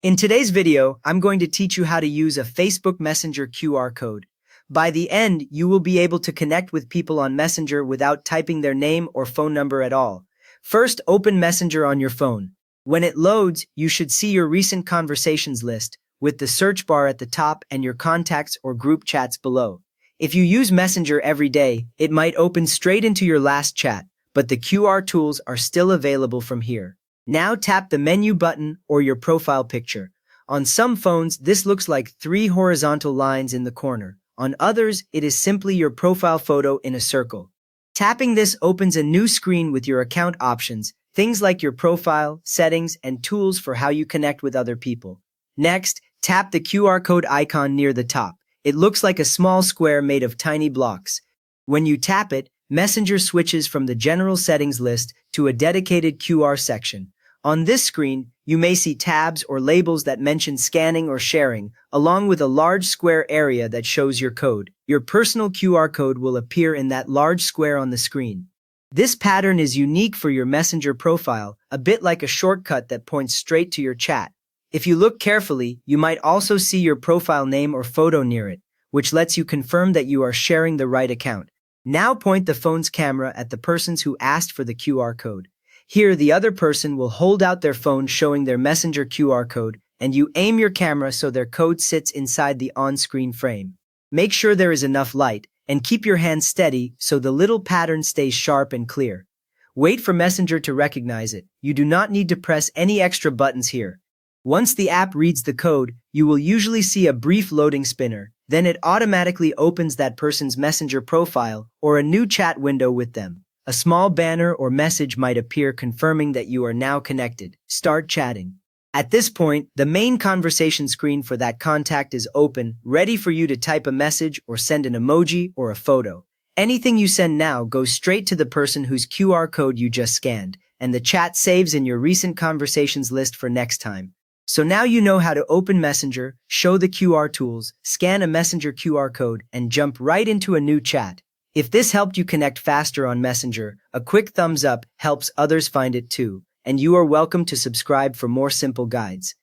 In today's video, I'm going to teach you how to use a Facebook Messenger QR code. By the end, you will be able to connect with people on Messenger without typing their name or phone number at all. First, open Messenger on your phone. When it loads, you should see your recent conversations list, with the search bar at the top and your contacts or group chats below. If you use Messenger every day, it might open straight into your last chat, but the QR tools are still available from here. Now tap the menu button or your profile picture. On some phones, this looks like 3 horizontal lines in the corner. On others, it is simply your profile photo in a circle. Tapping this opens a new screen with your account options, things like your profile, settings, and tools for how you connect with other people. Next, tap the QR code icon near the top. It looks like a small square made of tiny blocks. When you tap it, Messenger switches from the general settings list to a dedicated QR section. On this screen, you may see tabs or labels that mention scanning or sharing, along with a large square area that shows your code. Your personal QR code will appear in that large square on the screen. This pattern is unique for your Messenger profile, a bit like a shortcut that points straight to your chat. If you look carefully, you might also see your profile name or photo near it, which lets you confirm that you are sharing the right account. Now point the phone's camera at the persons who asked for the QR code. Here, the other person will hold out their phone showing their Messenger QR code, and you aim your camera so their code sits inside the on-screen frame. Make sure there is enough light, and keep your hand steady so the little pattern stays sharp and clear. Wait for Messenger to recognize it. You do not need to press any extra buttons here. Once the app reads the code, you will usually see a brief loading spinner. Then it automatically opens that person's Messenger profile or a new chat window with them. A small banner or message might appear confirming that you are now connected. Start chatting. At this point, the main conversation screen for that contact is open, ready for you to type a message or send an emoji or a photo. Anything you send now goes straight to the person whose QR code you just scanned, and the chat saves in your recent conversations list for next time. So now you know how to open Messenger, show the QR tools, scan a Messenger QR code, and jump right into a new chat. If this helped you connect faster on Messenger, a quick thumbs up helps others find it too, and you are welcome to subscribe for more simple guides.